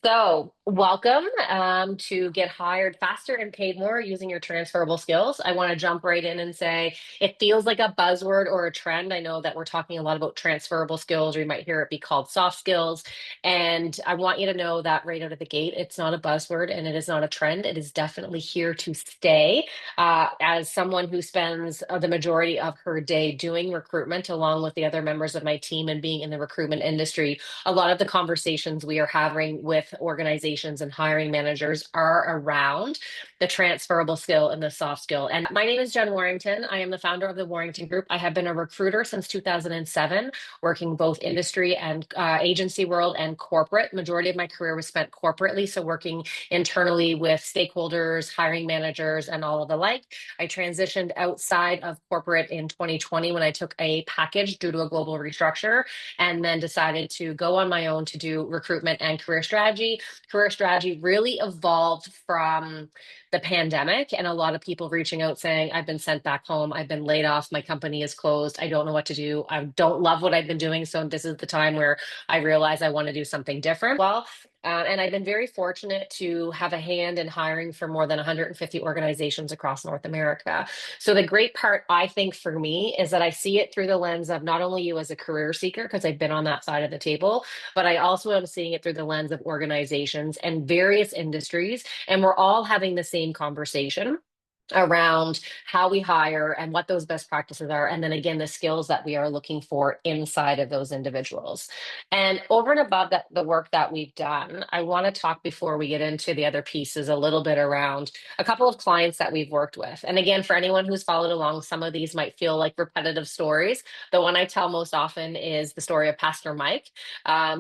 So, welcome to get hired faster and paid more using your transferable skills. I want to jump right in and say it feels like a buzzword or a trend. I know that we're talking a lot about transferable skills, or you might hear it be called soft skills. And I want you to know that right out of the gate, it's not a buzzword and it is not a trend. It is definitely here to stay. As someone who spends the majority of her day doing recruitment, along with the other members of my team and being in the recruitment industry, a lot of the conversations we are having with organizations and hiring managers are around the transferable skill and the soft skill. And my name is Jen Warrington. I am the founder of the Warrington Group. I have been a recruiter since 2007, working both industry and agency world and corporate. Majority of my career was spent corporately, so working internally with stakeholders, hiring managers, and all of the like. I transitioned outside of corporate in 2020 when I took a package due to a global restructure and then decided to go on my own to do recruitment and career strategy. Career strategy really evolved from the pandemic and a lot of people reaching out saying, I've been sent back home, I've been laid off, my company is closed, I don't know what to do, I don't love what I've been doing. So this is the time where I realize I want to do something different. And I've been very fortunate to have a hand in hiring for more than 150 organizations across North America. So the great part, I think, for me is that I see it through the lens of not only you as a career seeker, because I've been on that side of the table, but I also am seeing it through the lens of organizations and various industries. And we're all having the same conversation around how we hire and what those best practices are. And then again, the skills that we are looking for inside of those individuals. And over and above that, the work that we've done, I want to talk before we get into the other pieces a little bit around a couple of clients that we've worked with. And again, for anyone who's followed along, some of these might feel like repetitive stories. The one I tell most often is the story of Pastor Mike.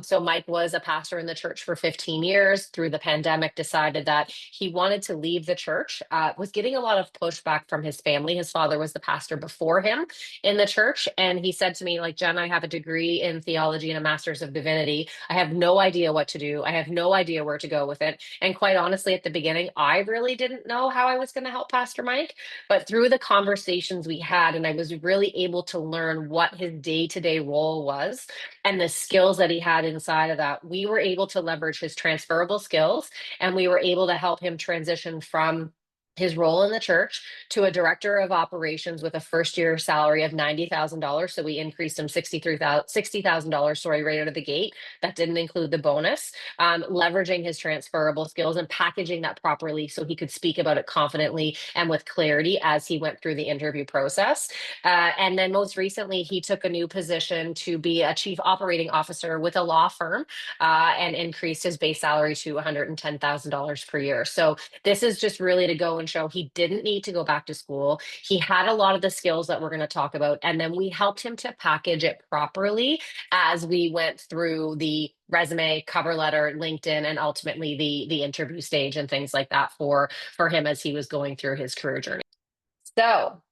So Mike was a pastor in the church for 15 years. Through the pandemic, decided that he wanted to leave the church, was getting a lot of pushback from his family. His father was the pastor before him in the church. And he said to me, like, Jen, I have a degree in theology and a master's of divinity. I have no idea what to do. I have no idea where to go with it. And quite honestly, at the beginning, I really didn't know how I was going to help Pastor Mike. But through the conversations we had, and I was really able to learn what his day-to-day role was and the skills that he had inside of that, we were able to leverage his transferable skills and we were able to help him transition from his role in the church to a director of operations with a first year salary of $90,000. So we increased him $60,000, sorry, right out of the gate. That didn't include the bonus. Leveraging his transferable skills and packaging that properly so he could speak about it confidently and with clarity as he went through the interview process. And then most recently, he took a new position to be a chief operating officer with a law firm and increased his base salary to $110,000 per year. So this is just really to go and show he didn't need to go back to school. He had a lot of the skills that we're going to talk about, and then we helped him to package it properly as we went through the resume, cover letter, LinkedIn, and ultimately the interview stage and things like that for him as he was going through his career journey. So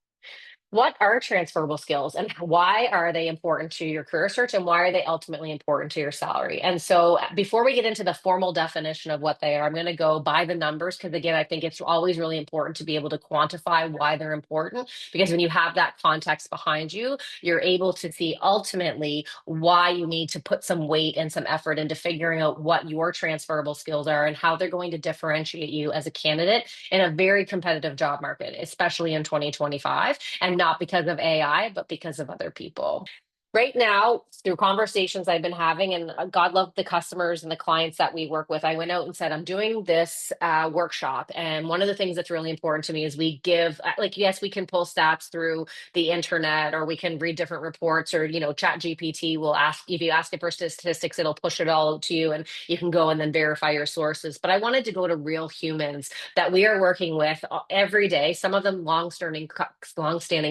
what are transferable skills and why are they important to your career search and why are they ultimately important to your salary? And so, before we get into the formal definition of what they are, I'm going to go by the numbers because, again, I think it's always really important to be able to quantify why they're important because when you have that context behind you, you're able to see ultimately why you need to put some weight and some effort into figuring out what your transferable skills are and how they're going to differentiate you as a candidate in a very competitive job market, especially in 2025. And not because of AI, but because of other people. Right now, through conversations I've been having, and God love the customers and the clients that we work with, I went out and said, I'm doing this workshop. And one of the things that's really important to me is we give, like, yes, we can pull stats through the internet or we can read different reports or, Chat GPT will ask, if you ask it for statistics, it'll push it all to you and you can go and then verify your sources. But I wanted to go to real humans that we are working with every day. Some of them long-standing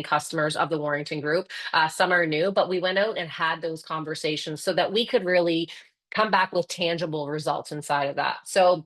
customers of the Warrington Group. Some are new, but we went out and had those conversations so that we could really come back with tangible results inside of that. So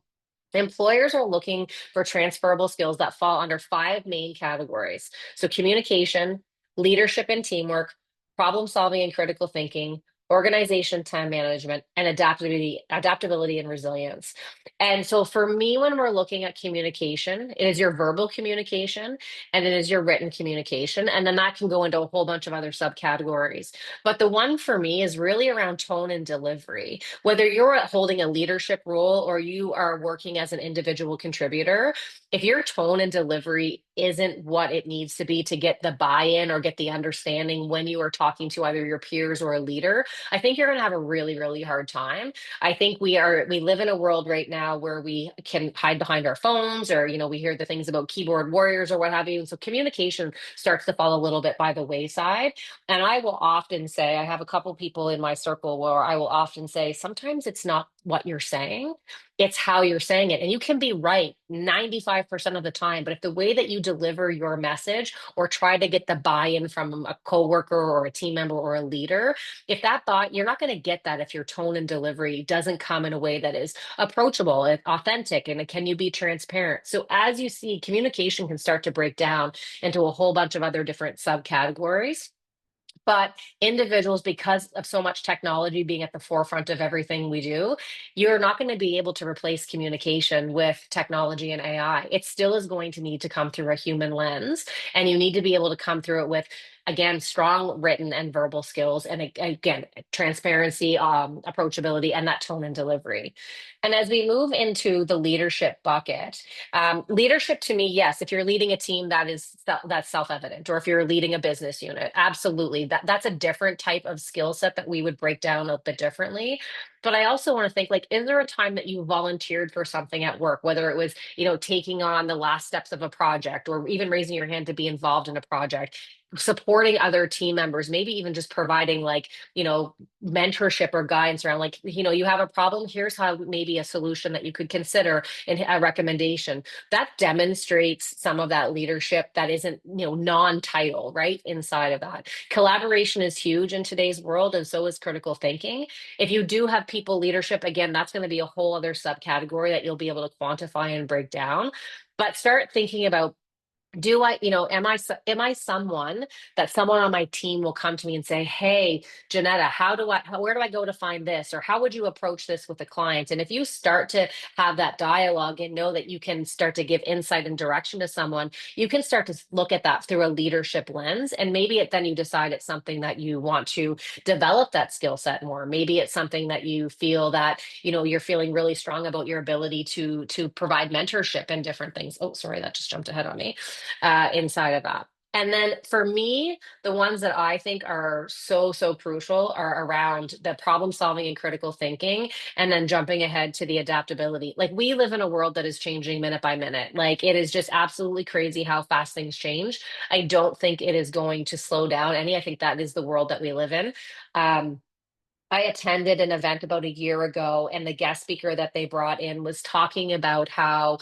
employers are looking for transferable skills that fall under five main categories. So communication, leadership and teamwork, problem solving and critical thinking, organization, time management, and adaptability and resilience. And so for me, when we're looking at communication, it is your verbal communication and it is your written communication. And then that can go into a whole bunch of other subcategories. But the one for me is really around tone and delivery. Whether you're holding a leadership role or you are working as an individual contributor, if your tone and delivery isn't what it needs to be to get the buy-in or get the understanding when you are talking to either your peers or a leader, I think you're going to have a really, really hard time. I think we live in a world right now where we can hide behind our phones, or, we hear the things about keyboard warriors or what have you. And so communication starts to fall a little bit by the wayside. And I will often say, I have a couple people in my circle where I will often say, sometimes it's not what you're saying, it's how you're saying it. And you can be right 95% of the time, but if the way that you deliver your message or try to get the buy-in from a coworker or a team member or a leader, if that thought, you're not going to get that if your tone and delivery doesn't come in a way that is approachable and authentic, and can you be transparent. So as you see, communication can start to break down into a whole bunch of other different subcategories. But individuals, because of so much technology being at the forefront of everything we do, you're not going to be able to replace communication with technology and AI. It still is going to need to come through a human lens, and you need to be able to come through it with, again, strong written and verbal skills, and again, transparency, approachability, and that tone and delivery. And as we move into the leadership bucket, leadership to me, yes, if you're leading a team, that's self-evident, or if you're leading a business unit, absolutely. That's a different type of skill set that we would break down a bit differently. But I also want to think, like, is there a time that you volunteered for something at work, whether it was, taking on the last steps of a project, or even raising your hand to be involved in a project, supporting other team members, maybe even just providing, like, mentorship or guidance around, like, you have a problem, here's how maybe a solution that you could consider, and a recommendation that demonstrates some of that leadership that isn't, non-title, right? Inside of that, collaboration is huge in today's world, and so is critical thinking. If you do have people leadership, again, that's going to be a whole other subcategory that you'll be able to quantify and break down. But start thinking about, do I, am I someone that someone on my team will come to me and say, hey, Janetta, where do I go to find this? Or how would you approach this with a client? And if you start to have that dialogue and know that you can start to give insight and direction to someone, you can start to look at that through a leadership lens. And maybe then you decide it's something that you want to develop that skill set more. Maybe it's something that you feel that, you're feeling really strong about your ability to provide mentorship and different things. Oh, sorry, that just jumped ahead on me, inside of that. And then for me, the ones that I think are so, so crucial are around the problem solving and critical thinking, and then jumping ahead to the adaptability. Like, we live in a world that is changing minute by minute. Like, it is just absolutely crazy how fast things change. I don't think it is going to slow down any. I think that is the world that we live in. Um, I attended an event about a year ago, and the guest speaker that they brought in was talking about how,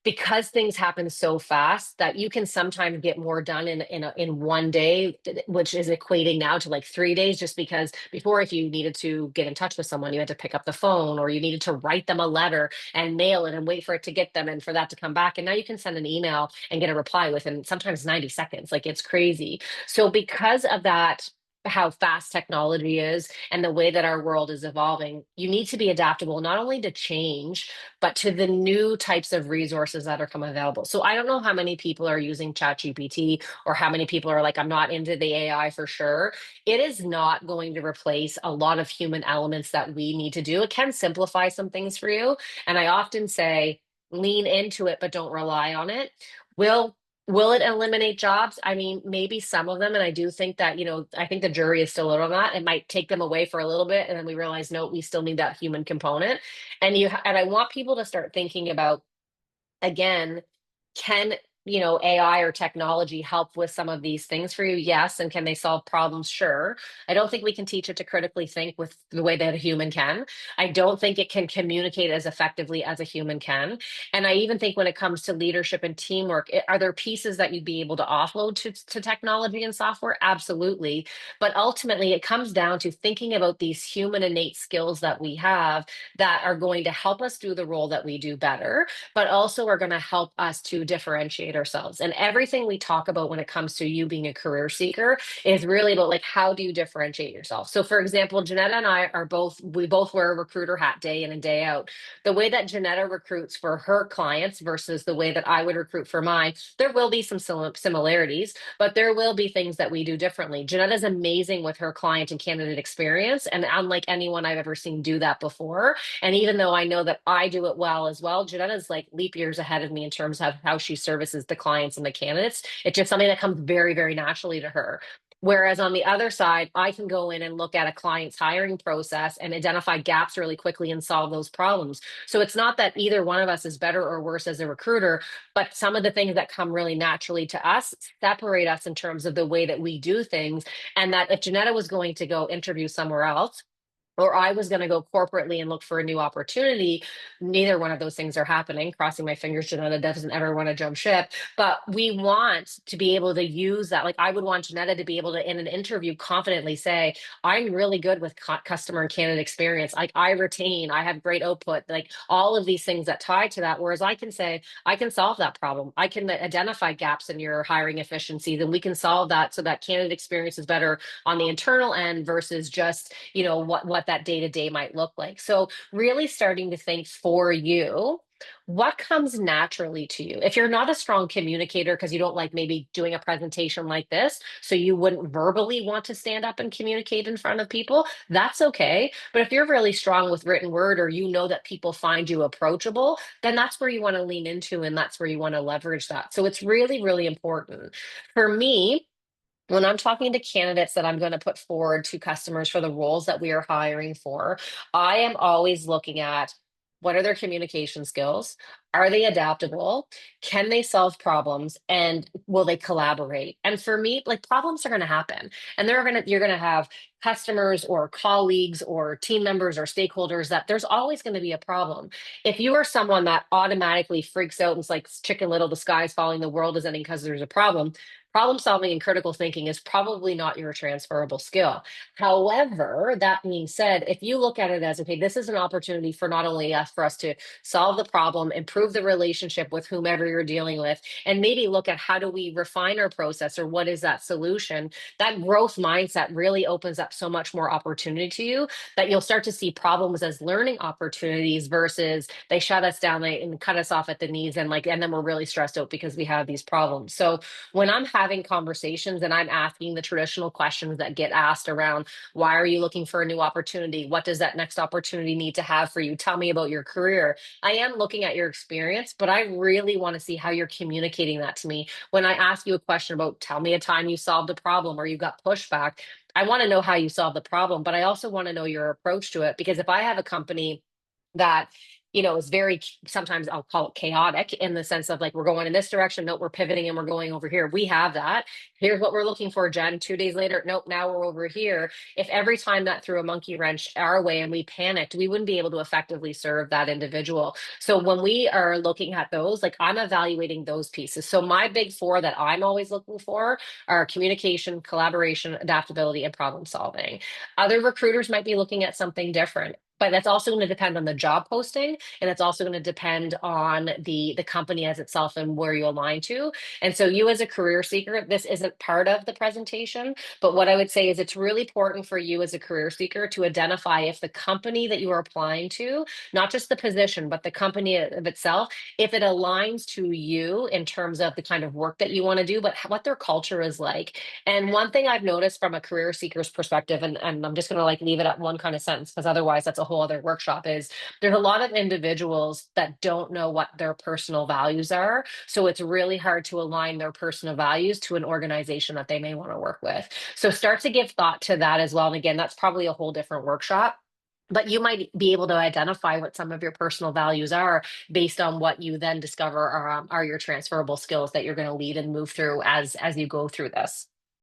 because things happen so fast, that you can sometimes get more done in one day, which is equating now to like 3 days. Just because before, if you needed to get in touch with someone, you had to pick up the phone, or you needed to write them a letter and mail it and wait for it to get them and for that to come back. And now you can send an email and get a reply within sometimes 90 seconds. Like, it's crazy. So because of that, how fast technology is and the way that our world is evolving, you need to be adaptable, not only to change, but to the new types of resources that are coming available. So I don't know how many people are using ChatGPT, or how many people are like, I'm not into the AI for sure. It is not going to replace a lot of human elements that we need to do. It can simplify some things for you. And I often say, lean into it, but don't rely on it. Will Will it eliminate jobs? I mean, maybe some of them. And I do think that, I think the jury is still out on that. It might take them away for a little bit. And then we realize, no, we still need that human component. And I want people to start thinking about, again, can, AI or technology help with some of these things for you? Yes. And can they solve problems? Sure. I don't think we can teach it to critically think with the way that a human can. I don't think it can communicate as effectively as a human can. And I even think when it comes to leadership and teamwork, are there pieces that you'd be able to offload to technology and software? Absolutely. But ultimately, it comes down to thinking about these human innate skills that we have, that are going to help us do the role that we do better, but also are going to help us to differentiate differentiate ourselves. And everything we talk about when it comes to you being a career seeker is really about like how do you differentiate yourself. So for example, Janetta and I are both we both wear a recruiter hat day in and day out. The way that Janetta recruits for her clients versus the way that I would recruit for mine, there will be some similarities, but there will be things that we do differently. Janetta's amazing with her client and candidate experience, and unlike anyone I've ever seen do that before. And even though I know that I do it well as well, Janetta's like leap years ahead of me in terms of how she services the clients and the candidates. It's just something that comes very, very naturally to her. Whereas on the other side, I can go in and look at a client's hiring process and identify gaps really quickly and solve those problems. So it's not that either one of us is better or worse as a recruiter, but some of the things that come really naturally to us separate us in terms of the way that we do things. And that if Janetta was going to go interview somewhere else, or I was going to go corporately and look for a new opportunity. Neither one of those things are happening. Crossing my fingers, Janetta doesn't ever want to jump ship. But we want to be able to use that. Like I would want Janetta to be able to, in an interview, confidently say, "I'm really good with customer and candidate experience. Like I retain, I have great output. Like all of these things that tie to that." Whereas I can say, "I can solve that problem. I can identify gaps in your hiring efficiencies, and we can solve that so that candidate experience is better on the internal end versus just what that day to day might look like." So really starting to think for you, what comes naturally to you. If you're not a strong communicator because you don't like maybe doing a presentation like this, so you wouldn't verbally want to stand up and communicate in front of people, that's okay. But if you're really strong with written word, or you know that people find you approachable, then that's where you want to lean into, and that's where you want to leverage that. So it's really, really important. For me, when I'm talking to candidates that I'm going to put forward to customers for the roles that we are hiring for, I am always looking at what are their communication skills? Are they adaptable? Can they solve problems? And will they collaborate? And for me, like problems are going to happen. And you're going to have customers or colleagues or team members or stakeholders that there's always going to be a problem. If you are someone that automatically freaks out and it's like Chicken Little, the sky's falling, the world is ending because there's a problem solving and critical thinking is probably not your transferable skill. However, that being said, if you look at it as, okay, this is an opportunity for not only us, for us to solve the problem, improve the relationship with whomever you're dealing with, and maybe look at how do we refine our process or what is that solution, that growth mindset really opens up so much more opportunity to you that you'll start to see problems as learning opportunities versus they shut us down and cut us off at the knees and then we're really stressed out because we have these problems. So when I'm having conversations and I'm asking the traditional questions that get asked around why are you looking for a new opportunity? What does that next opportunity need to have for you? Tell me about your career. I am looking at your experience, but I really want to see how you're communicating that to me. When I ask you a question about tell me a time you solved a problem or you got pushback, I want to know how you solved the problem, but I also want to know your approach to it. Because if I have a company that is very, sometimes I'll call it chaotic in the sense of like we're going in this direction, nope, we're pivoting and we're going over here. We have that. Here's what we're looking for, Jen. 2 days later, nope, now we're over here. If every time that threw a monkey wrench our way and we panicked, we wouldn't be able to effectively serve that individual. So when we are looking at those, like I'm evaluating those pieces. So my big four that I'm always looking for are communication, collaboration, adaptability, and problem solving. Other recruiters might be looking at something different. But that's also going to depend on the job posting, and it's also going to depend on the company as itself and where you align to. And so you as a career seeker, this isn't part of the presentation, but what I would say is it's really important for you as a career seeker to identify if the company that you are applying to, not just the position, but the company of itself, if it aligns to you in terms of the kind of work that you want to do, but what their culture is like. And one thing I've noticed from a career seeker's perspective, and I'm just going to like leave it at one kind of sentence because otherwise that's a whole other workshop, is there's a lot of individuals that don't know what their personal values are. So it's really hard to align their personal values to an organization that they may want to work with. So start to give thought to that as well. And again, that's probably a whole different workshop. But you might be able to identify what some of your personal values are based on what you then discover are your transferable skills that you're going to lead and move through as you go through this.